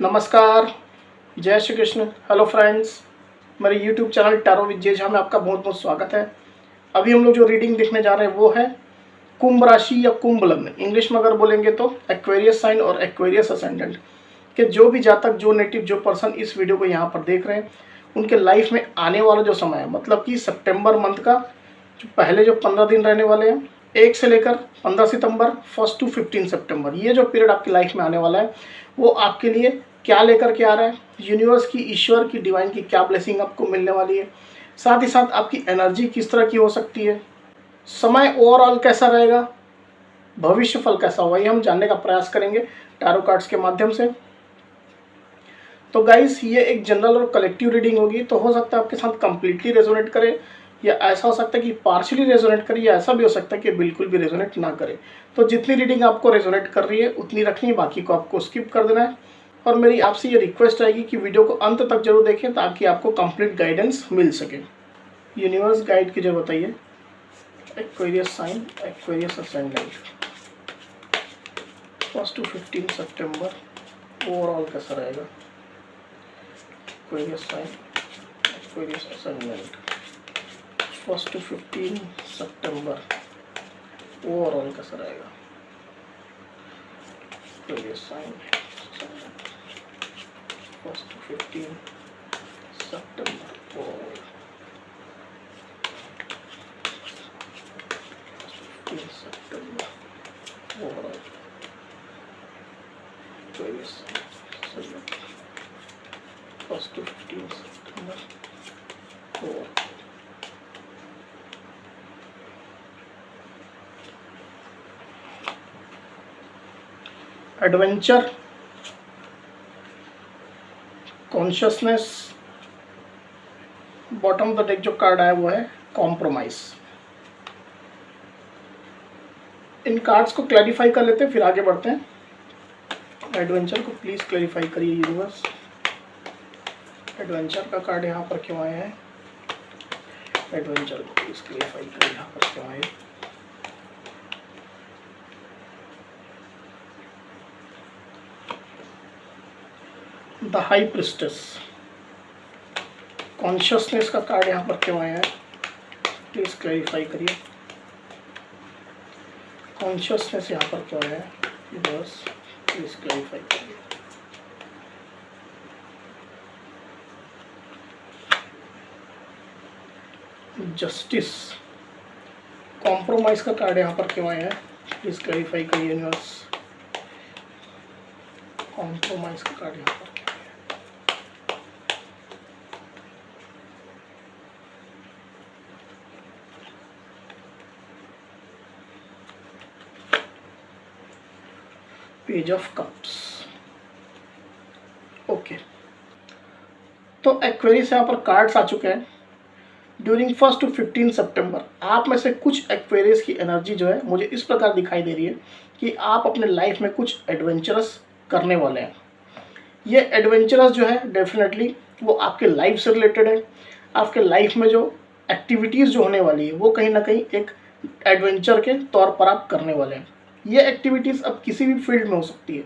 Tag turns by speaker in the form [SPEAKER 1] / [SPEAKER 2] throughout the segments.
[SPEAKER 1] नमस्कार, जय Shri Krishna. Hello friends, मेरे यूट्यूब चैनल टैरो विद जेज में आपका बहुत बहुत स्वागत है। अभी हम लोग जो रीडिंग देखने जा रहे हैं वो है कुंभ राशि या कुंभ लग्न, इंग्लिश में अगर बोलेंगे तो एक्वेरियस साइन और एक्वेरियस असेंडेंट के जो भी जातक, जो नेटिव, जो पर्सन इस वीडियो को यहाँ पर देख रहे हैं, उनके लाइफ में आने वाला जो समय है, मतलब कि सितंबर मंथ का जो पहले जो 15 दिन रहने वाले हैं, 1 से लेकर 15 सितंबर, 1 टू 15 सितंबर, ये जो पीरियड आपकी लाइफ में आने वाला है वो आपके लिए क्या लेकर के आ रहा है, यूनिवर्स की, ईश्वर की, डिवाइन की क्या ब्लेसिंग आपको मिलने वाली है, साथ ही साथ आपकी एनर्जी किस तरह की हो सकती है, समय ओवरऑल कैसा रहेगा, भविष्य फल कैसा होगा, ये हम जानने का प्रयास करेंगे टैरो कार्ड्स के माध्यम से। तो गाइस, ये एक जनरल और कलेक्टिव रीडिंग होगी, तो हो सकता है आपके साथ कंप्लीटली रेजोनेट करे, या ऐसा हो सकता है कि पार्शियली रेजोनेट करे, या ऐसा भी हो सकता है कि बिल्कुल भी रेजोनेट ना करे। तो जितनी रीडिंग आपको रेजोनेट कर रही है उतनी रखनी है, बाकी को आपको स्किप कर देना है। और मेरी आपसे ये रिक्वेस्ट रहेगी कि वीडियो को अंत तक जरूर देखें ताकि आपको कंप्लीट गाइडेंस मिल सके। यूनिवर्स गाइड की जो बताइए, Aquarius sign, Aquarius ascendant, 1 to 15 सितंबर ओवरऑल कैसा रहेगा। Aquarius sign, Aquarius ascendant, 1 to 15 सितंबर ओवरऑल कैसा रहेगा। Aquarius sign, 1 to 15 September overall. 15 September overall. 1 to 15 September overall. Adventure, consciousness, bottom of the deck जो कार्ड आया वो है कॉम्प्रोमाइज। इन कार्ड्स को क्लैरिफाई कर लेते हैं, फिर आगे बढ़ते हैं। एडवेंचर को प्लीज क्लैरिफाई करिए यूनिवर्स। एडवेंचर का कार्ड यहाँ पर क्यों आया है, एडवेंचर को प्लीज क्लैरिफाई करिए यहाँ पर क्यों आया। द हाई प्रिस्टेस, कॉन्शियसनेस का कार्ड यहाँ पर क्यों आया है, प्लीज क्लैरिफाई करिए। कॉन्शियसनेस यहाँ पर क्यों आया है, बस प्लीज क्लैरिफाई करिए। जस्टिस, कॉम्प्रोमाइज का कार्ड यहाँ पर क्यों आया है, प्लीज क्लैरिफाई करिए यूनिवर्स। कॉम्प्रोमाइज का कार्ड यहाँ पर पेज ऑफ कप्स। ओके, तो एक्वेरियस यहाँ पर कार्ड्स आ चुके हैं। ड्यूरिंग 1 टू 15 सितंबर आप में से कुछ एक्वेरियस की एनर्जी जो है मुझे इस प्रकार दिखाई दे रही है कि आप अपने लाइफ में कुछ एडवेंचरस करने वाले हैं। ये एडवेंचरस जो है डेफिनेटली वो आपके लाइफ से रिलेटेड है। आपके लाइफ में जो एक्टिविटीज़ जो होने वाली है वो कहीं ना कहीं एक एडवेंचर के तौर पर आप करने वाले हैं। ये एक्टिविटीज़ अब किसी भी फील्ड में हो सकती है।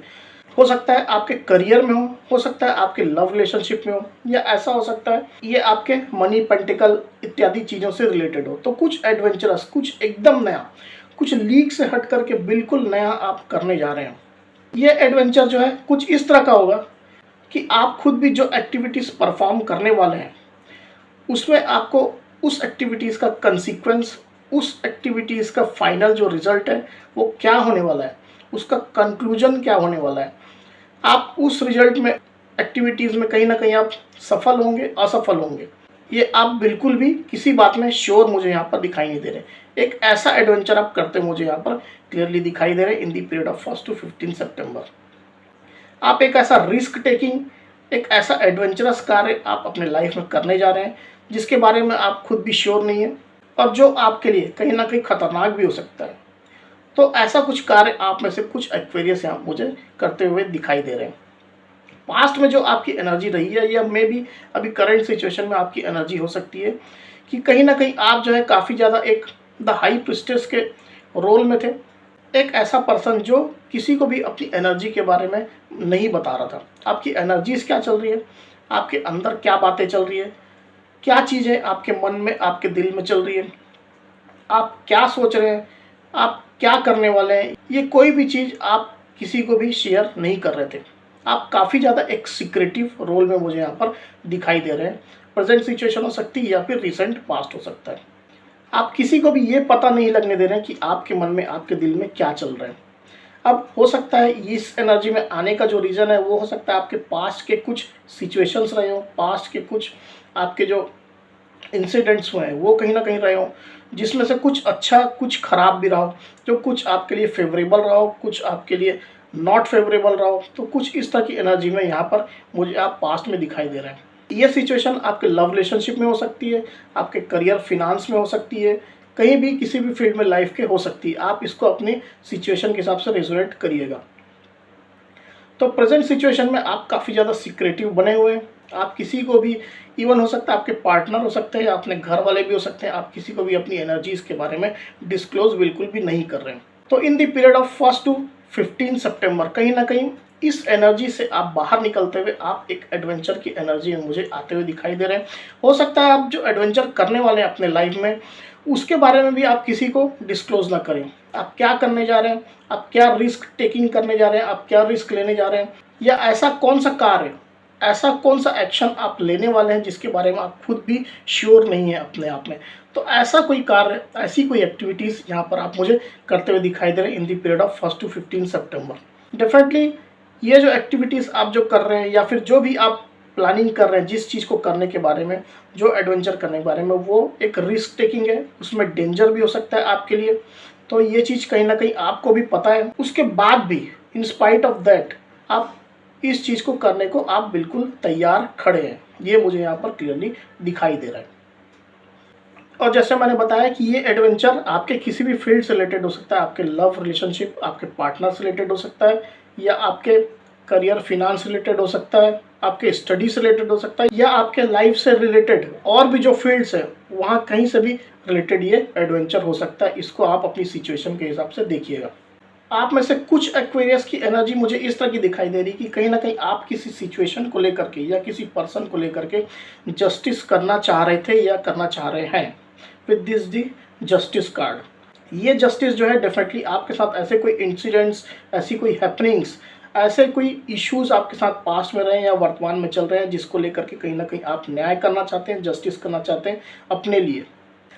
[SPEAKER 1] हो सकता है आपके करियर में हो सकता है आपके लव रिलेशनशिप में हो, या ऐसा हो सकता है ये आपके मनी, पेंटिकल इत्यादि चीज़ों से रिलेटेड हो। तो कुछ एडवेंचरस, कुछ एकदम नया, कुछ लीक से हट करके बिल्कुल नया आप करने जा रहे हैं। ये एडवेंचर जो है कुछ इस तरह का होगा कि आप खुद भी जो एक्टिविटीज़ परफॉर्म करने वाले हैं उसमें आपको उस एक्टिविटीज़ का कंसिक्वेंस, उस एक्टिविटीज़ का फाइनल जो रिजल्ट है वो क्या होने वाला है, उसका कंक्लूजन क्या होने वाला है, आप उस रिजल्ट में, एक्टिविटीज़ में कहीं ना कहीं आप सफल होंगे, असफल होंगे, ये आप बिल्कुल भी किसी बात में श्योर मुझे यहाँ पर दिखाई नहीं दे रहे। एक ऐसा एडवेंचर आप करते मुझे यहाँ पर क्लियरली दिखाई दे रहे इन दी पीरियड ऑफ 1 टू 15 सितंबर। आप एक ऐसा रिस्क टेकिंग, एक ऐसा एडवेंचरस कार्य आप अपने लाइफ में करने जा रहे हैं जिसके बारे में आप खुद भी श्योर नहीं है और जो आपके लिए कहीं ना कहीं खतरनाक भी हो सकता है। तो ऐसा कुछ कार्य आप में से कुछ एक्वेरियस यहाँ मुझे करते हुए दिखाई दे रहे हैं। पास्ट में जो आपकी एनर्जी रही है या मे भी अभी करंट सिचुएशन में आपकी एनर्जी हो सकती है कि कहीं ना कहीं आप जो है काफ़ी ज़्यादा एक द हाई प्रिस्टेस के रोल में थे, एक ऐसा पर्सन जो किसी को भी अपनी एनर्जी के बारे में नहीं बता रहा था। आपकी एनर्जीज क्या चल रही है, आपके अंदर क्या बातें चल रही है, क्या चीज़ें आपके मन में, आपके दिल में चल रही है, आप क्या सोच रहे हैं, आप क्या करने वाले हैं, ये कोई भी चीज़ आप किसी को भी शेयर नहीं कर रहे थे। आप काफ़ी ज़्यादा एक सीक्रेटिव रोल में मुझे यहाँ पर दिखाई दे रहे हैं। प्रेजेंट सिचुएशन हो सकती है या फिर रिसेंट पास्ट हो सकता है। आप किसी को भी ये पता नहीं लगने दे रहे हैं कि आपके मन में, आपके दिल में क्या चल रहा है। अब हो सकता है इस एनर्जी में आने का जो रीज़न है वो हो सकता है आपके पास्ट के कुछ सिचुएशंस रहे हो, पास्ट के कुछ आपके जो इंसिडेंट्स हुए हैं वो कहीं ना कहीं रहे हो, जिसमें से कुछ अच्छा कुछ खराब भी रहा हो, जो कुछ आपके लिए फेवरेबल रहा हो, कुछ आपके लिए नॉट फेवरेबल रहा हो। तो कुछ इस तरह की एनर्जी में यहाँ पर मुझे आप पास्ट में दिखाई दे रहे हैं। ये सिचुएशन आपके लव रिलेशनशिप में हो सकती है, आपके करियर फिनांस में हो सकती है, कहीं भी किसी भी फील्ड में लाइफ के हो सकती है। आप इसको अपनी सिचुएशन के हिसाब से रेजोनेट करिएगा। तो प्रेजेंट सिचुएशन में आप काफ़ी ज़्यादा सीक्रेटिव बने हुए हैं। आप किसी को भी, इवन हो सकता है आपके पार्टनर हो सकते हैं या अपने घर वाले भी हो सकते हैं, आप किसी को भी अपनी एनर्जीज के बारे में डिस्क्लोज बिल्कुल भी नहीं कर रहे हैं। तो in the period of 1 to 15 सितंबर कहीं ना कहीं इस एनर्जी से आप बाहर निकलते हुए आप एक एडवेंचर की एनर्जी में मुझे आते हुए दिखाई दे रहे हैं। हो सकता है आप जो एडवेंचर करने वाले हैं अपने लाइफ में उसके बारे में भी आप किसी को डिस्क्लोज ना करें। आप क्या करने जा रहे हैं, आप क्या रिस्क टेकिंग करने जा रहे हैं, आप क्या रिस्क लेने जा रहे हैं, या ऐसा कौन सा कार्य, ऐसा कौन सा एक्शन आप लेने वाले हैं जिसके बारे में आप खुद भी श्योर नहीं है अपने आप में। तो ऐसा कोई कार्य, ऐसी कोई एक्टिविटीज़ यहाँ पर आप मुझे करते हुए दिखाई दे रहे हैं in the period of 1 to 15 सितंबर। डेफिनेटली ये जो एक्टिविटीज़ आप जो कर रहे हैं या फिर जो भी आप प्लानिंग कर रहे हैं, जिस चीज़ को करने के बारे में, जो एडवेंचर करने के बारे में, वो एक रिस्क टेकिंग है, उसमें डेंजर भी हो सकता है आपके लिए। तो ये चीज़ कहीं ना कहीं आपको भी पता है, उसके बाद भी इन स्पाइट ऑफ दैट आप इस चीज़ को करने को आप बिल्कुल तैयार खड़े हैं। ये मुझे यहाँ पर क्लियरली दिखाई दे रहा है। और जैसे मैंने बताया कि ये एडवेंचर आपके किसी भी फील्ड से रिलेटेड हो सकता है, आपके लव रिलेशनशिप, आपके पार्टनर से रिलेटेड हो सकता है, या आपके करियर फिनांस रिलेटेड हो सकता है, आपके स्टडी से रिलेटेड हो सकता है, या आपके लाइफ से रिलेटेड और भी जो फील्ड्स है वहाँ कहीं से भी रिलेटेड ये एडवेंचर हो सकता है। इसको आप अपनी सिचुएशन के हिसाब से देखिएगा। आप में से कुछ एक्वेरियस की एनर्जी मुझे इस तरह की दिखाई दे रही कि कहीं ना कहीं आप किसी सिचुएशन को लेकर के या किसी पर्सन को लेकर के जस्टिस करना चाह रहे थे या करना चाह रहे हैं with this the justice card. ये जस्टिस जो है डेफिनेटली आपके साथ ऐसे कोई इंसिडेंट्स, ऐसी कोई हैपनिंग्स, ऐसे कोई इश्यूज आपके साथ पास्ट में रहे हैं या वर्तमान में चल रहे हैं जिसको लेकर के कहीं ना कहीं आप न्याय करना चाहते हैं, जस्टिस करना चाहते हैं अपने लिए।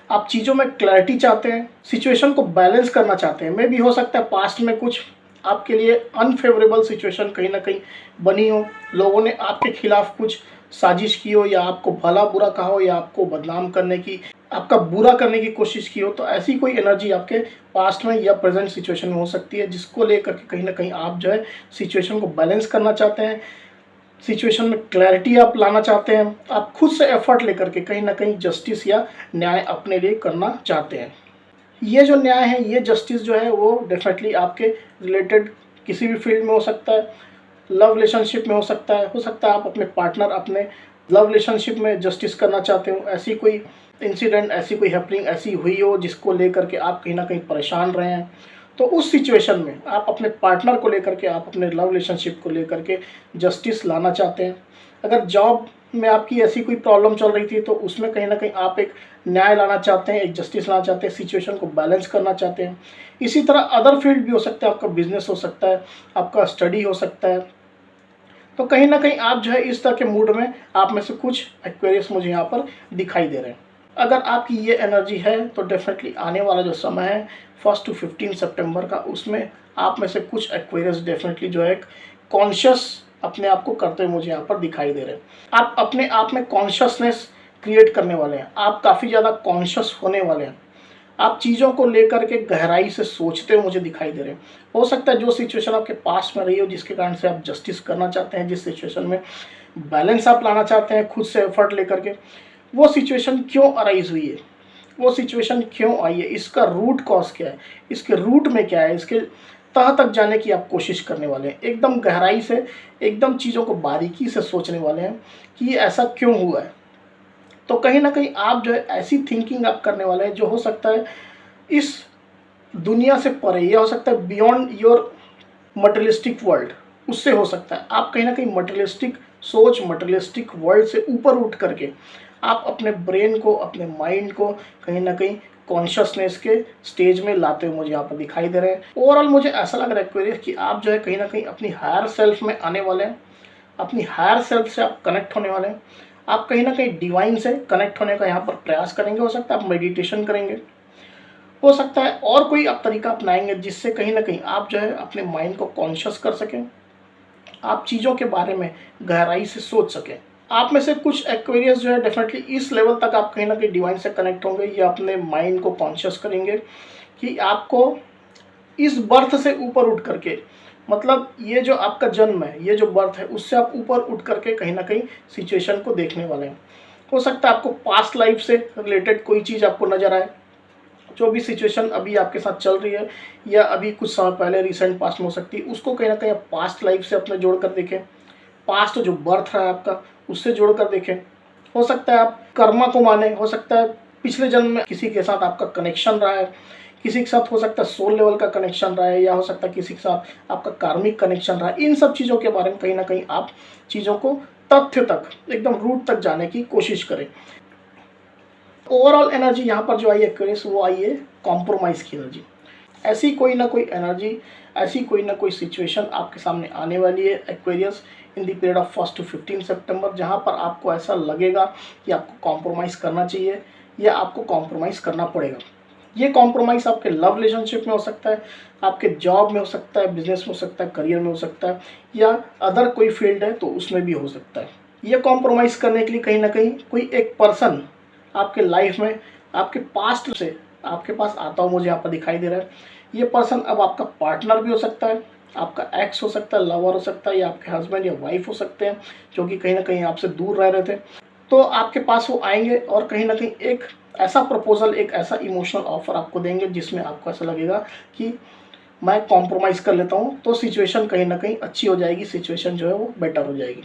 [SPEAKER 1] आप चीज़ों में क्लैरिटी चाहते हैं, सिचुएशन को बैलेंस करना चाहते हैं। मे भी हो सकता है पास्ट में कुछ आपके लिए अनफेवरेबल सिचुएशन कहीं ना कहीं बनी हो, लोगों ने आपके खिलाफ कुछ साजिश की हो, या आपको भला बुरा कहा हो, या आपको बदनाम करने की, आपका बुरा करने की कोशिश की हो। तो ऐसी कोई एनर्जी आपके पास्ट में या प्रेजेंट सिचुएशन में हो सकती है जिसको लेकर के कहीं ना कहीं आप जो है सिचुएशन को बैलेंस करना चाहते हैं, सिचुएशन में क्लैरिटी आप लाना चाहते हैं, आप खुद से एफर्ट लेकर के कहीं ना कहीं जस्टिस या न्याय अपने लिए करना चाहते हैं। ये जो न्याय है, ये जस्टिस जो है वो डेफिनेटली आपके रिलेटेड किसी भी फील्ड में हो सकता है, लव रिलेशनशिप में हो सकता है आप अपने पार्टनर, अपने लव रिलेशनशिप में जस्टिस करना चाहते हो, ऐसी कोई इंसिडेंट, ऐसी कोई हैपनिंग ऐसी हुई हो जिसको लेकर के आप कहीं ना कहीं परेशान रहे हैं। तो उस सिचुएशन में आप अपने पार्टनर को लेकर के, आप अपने लव रिलेशनशिप को लेकर के जस्टिस लाना चाहते हैं। अगर जॉब में आपकी ऐसी कोई प्रॉब्लम चल रही थी तो उसमें कहीं ना कहीं आप एक न्याय लाना चाहते हैं, एक जस्टिस लाना चाहते हैं, सिचुएशन को बैलेंस करना चाहते हैं। इसी तरह अदर फील्ड भी हो सकता है, आपका बिजनेस हो सकता है, आपका स्टडी हो सकता है। तो कहीं ना कहीं आप जो है इस तरह के मूड में, आप में से कुछ एक्वेरियस मुझे यहाँ पर दिखाई दे रहे हैं। अगर आपकी ये एनर्जी है तो डेफिनेटली आने वाला जो समय है 1 to 15 सितंबर का, उसमें आप में से कुछ एक्वेरियस डेफिनेटली जो है कॉन्शियस अपने आप को करते हुए मुझे यहाँ पर दिखाई दे रहे हैं। आप अपने आप में कॉन्शियसनेस क्रिएट करने वाले हैं, आप काफ़ी ज़्यादा कॉन्शियस होने वाले हैं, आप चीज़ों को लेकर के गहराई से सोचते हुए मुझे दिखाई दे रहे हैं। हो सकता है जो सिचुएशन आपके पास में रही हो जिसके कारण से आप जस्टिस करना चाहते हैं, जिस सिचुएशन में बैलेंस आप लाना चाहते हैं खुद से एफर्ट लेकर के, वो सिचुएशन क्यों अराइज हुई है, वो सिचुएशन क्यों आई है, इसका रूट कॉज क्या है, इसके रूट में क्या है, इसके तह तक जाने की आप कोशिश करने वाले हैं। एकदम गहराई से, एकदम चीज़ों को बारीकी से सोचने वाले हैं कि ये ऐसा क्यों हुआ है। तो कहीं ना कहीं आप जो है ऐसी थिंकिंग आप करने वाले हैं जो हो सकता है इस दुनिया से परे, यह हो सकता है बियॉन्ड योर मटेरियलिस्टिक वर्ल्ड, उससे हो सकता है आप कहीं ना कहीं मटेरियलिस्टिक सोच, मटेरियलिस्टिक वर्ल्ड से ऊपर उठ करके आप अपने ब्रेन को, अपने माइंड को कहीं ना कहीं कॉन्शियसनेस के स्टेज में लाते हुए मुझे यहाँ पर दिखाई दे रहे हैं। ओवरऑल मुझे ऐसा लग रहा है एक्वेरियस कि आप जो है कहीं ना कहीं अपनी हायर सेल्फ में आने वाले हैं, अपनी हायर सेल्फ से आप कनेक्ट होने वाले हैं, आप कहीं ना कहीं डिवाइन से कनेक्ट होने का यहाँ पर प्रयास करेंगे। हो सकता है आप मेडिटेशन करेंगे, हो सकता है और कोई आप तरीका अपनाएंगे जिससे कहीं ना कहीं आप जो है अपने माइंड को कॉन्शियस कर सकें, आप चीज़ों के बारे में गहराई से सोच सकें। आप में से कुछ एक्वेरियस जो है डेफिनेटली इस लेवल तक आप कहीं ना कहीं डिवाइन से कनेक्ट होंगे या अपने माइंड को कॉन्शियस करेंगे कि आपको इस बर्थ से ऊपर उठ करके, मतलब ये जो आपका जन्म है, ये जो बर्थ है, उससे आप ऊपर उठ करके कहीं ना कहीं सिचुएशन को देखने वाले हैं। हो सकता है आपको पास्ट लाइफ से रिलेटेड कोई चीज़ आपको नजर आए, जो भी सिचुएशन अभी आपके साथ चल रही है या अभी कुछ समय पहले रिसेंट पास्ट में हो सकती है, उसको कहीं ना कहीं आप पास्ट लाइफ से अपने जोड़ कर देखें, पास्ट जो बर्थ रहा है आपका उससे जोड़ कर देखें। हो सकता है आप कर्मा को माने, हो सकता है पिछले जन्म में किसी के साथ आपका कनेक्शन रहा है, किसी के साथ हो सकता है सोल लेवल का कनेक्शन रहा है, या हो सकता है किसी के साथ आपका कार्मिक कनेक्शन रहा है। इन सब चीज़ों के बारे में कहीं ना कहीं आप चीज़ों को तथ्य तक, एकदम रूट तक जाने की कोशिश करें। ओवरऑल एनर्जी यहाँ पर जो आई है एक्वेरियस, वो आई है कॉम्प्रोमाइज़ की एनर्जी। ऐसी कोई ना कोई एनर्जी, ऐसी कोई ना कोई सिचुएशन आपके सामने आने वाली है Aquarius in the period of 1 to 15 सितंबर, जहाँ पर आपको ऐसा लगेगा कि आपको कॉम्प्रोमाइज़ करना चाहिए या आपको कॉम्प्रोमाइज़ करना पड़ेगा। ये कॉम्प्रोमाइज़ आपके लव रिलेशनशिप में हो सकता है, आपके जॉब में हो सकता है, बिजनेस में हो सकता है, करियर में हो सकता है, या अदर कोई फील्ड है तो उसमें भी हो सकता है। ये कॉम्प्रोमाइज़ करने के लिए कहीं ना कहीं कोई एक पर्सन आपके लाइफ में आपके पास्ट से आपके पास आता हुआ मुझे यहाँ पर दिखाई दे रहा है। ये पर्सन अब आपका पार्टनर भी हो सकता है, आपका एक्स हो सकता है, लवर हो सकता है, या आपके हस्बैंड या वाइफ हो सकते हैं जो कि कहीं ना कहीं आपसे दूर रह रहे थे। तो आपके पास वो आएंगे और कहीं ना कहीं एक ऐसा प्रपोजल, एक ऐसा इमोशनल ऑफर आपको देंगे जिसमें आपको ऐसा लगेगा कि मैं कॉम्प्रोमाइज़ कर लेता हूँ तो सिचुएशन कहीं ना कहीं अच्छी हो जाएगी, सिचुएशन जो है वो बेटर हो जाएगी।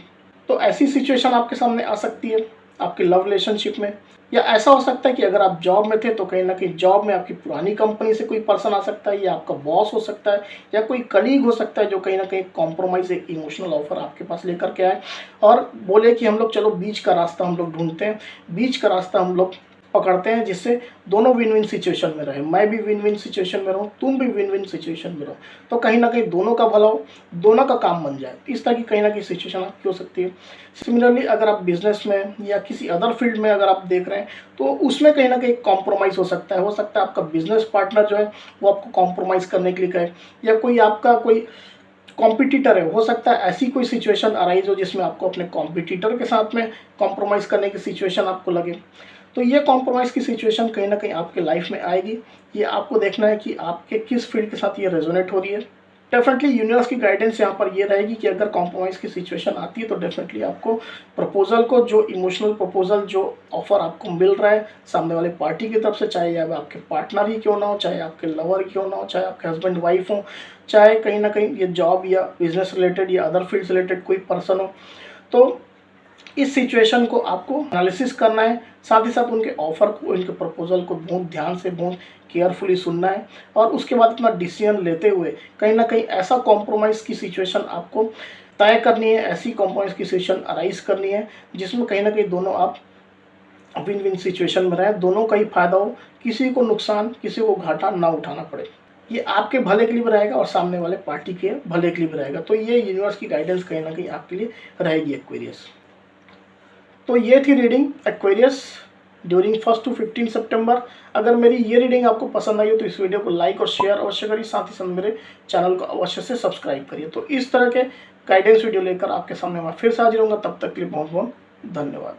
[SPEAKER 1] तो ऐसी सिचुएशन आपके सामने आ सकती है आपके लव रिलेशनशिप में, या ऐसा हो सकता है कि अगर आप जॉब में थे तो कहीं ना कहीं जॉब में आपकी पुरानी कंपनी से कोई पर्सन आ सकता है, या आपका बॉस हो सकता है, या कोई कलीग हो सकता है जो कहीं ना कहीं कॉम्प्रोमाइज़, एक इमोशनल ऑफर आपके पास लेकर के आए और बोले कि हम लोग चलो बीच का रास्ता हम लोग ढूंढते हैं, बीच का रास्ता हम लोग पकड़ते हैं जिससे दोनों विन विन सिचुएशन में रहे, मैं भी विन विन सिचुएशन में रहूं, तुम भी विन विन सिचुएशन में रहो, तो कहीं ना कहीं दोनों का भला हो, दोनों का काम बन जाए। इस तरह की कहीं ना कहीं सिचुएशन आपकी हो सकती है। सिमिलरली अगर आप बिजनेस में या किसी अदर फील्ड में अगर आप देख रहे हैं तो उसमें कहीं ना कहीं कॉम्प्रोमाइज़ हो सकता है। हो सकता है आपका बिजनेस पार्टनर जो है वो आपको कॉम्प्रोमाइज़ करने के लिए कहे, या कोई आपका कोई कॉम्पिटिटर है, हो सकता है ऐसी कोई सिचुएशन अराइज हो जिसमें आपको अपने कॉम्पिटिटर के साथ में कॉम्प्रोमाइज़ करने की सिचुएशन आपको लगे। तो ये कॉम्प्रोमाइज़ की सिचुएशन कहीं ना कहीं आपके लाइफ में आएगी। ये आपको देखना है कि आपके किस फील्ड के साथ ये रेजोनेट हो रही है। डेफिनेटली यूनिवर्स की गाइडेंस यहाँ पर ये रहेगी कि अगर कॉम्प्रोमाइज़ की सिचुएशन आती है तो डेफिनेटली आपको प्रपोजल को, जो इमोशनल प्रपोजल, जो ऑफर आपको मिल रहा है सामने वाले पार्टी की तरफ से, चाहे या आपके पार्टनर ही क्यों ना हो, चाहे आपके लवर क्यों ना हो, चाहे आपके हस्बैंड वाइफ हो, चाहे कहीं ना कहीं ये जॉब या बिजनेस रिलेटेड या अदर फील्ड रिलेटेड कोई पर्सन हो, तो इस सिचुएशन को आपको एनालिसिस करना है। साथ ही साथ उनके ऑफर को, उनके प्रपोजल को बहुत ध्यान से, बहुत केयरफुली सुनना है और उसके बाद अपना डिसीजन लेते हुए कहीं ना कहीं ऐसा कॉम्प्रोमाइज़ की सिचुएशन आपको तय करनी है, ऐसी कॉम्प्रोमाइज़ की सिचुएशन अराइज करनी है जिसमें कहीं ना कहीं दोनों आप विन विन सिचुएशन में रहें, दोनों का ही फायदा हो, किसी को नुकसान, किसी को घाटा ना उठाना पड़े। ये आपके भले के लिए भी रहेगा और सामने वाले पार्टी के भले के लिए भी रहेगा। तो ये यूनिवर्स की गाइडेंस कहीं ना कहीं आपके लिए रहेगी एक्वेरियस। तो ये थी रीडिंग एक्वेरियस ड्यूरिंग 1 to 15 सितंबर। अगर मेरी ये रीडिंग आपको पसंद आई हो तो इस वीडियो को लाइक और शेयर अवश्य करिए, साथ ही साथ मेरे चैनल को अवश्य से सब्सक्राइब करिए। तो इस तरह के गाइडेंस वीडियो लेकर आपके सामने मैं फिर से हाजिर होऊंगा, तब तक के लिए बहुत बहुत धन्यवाद।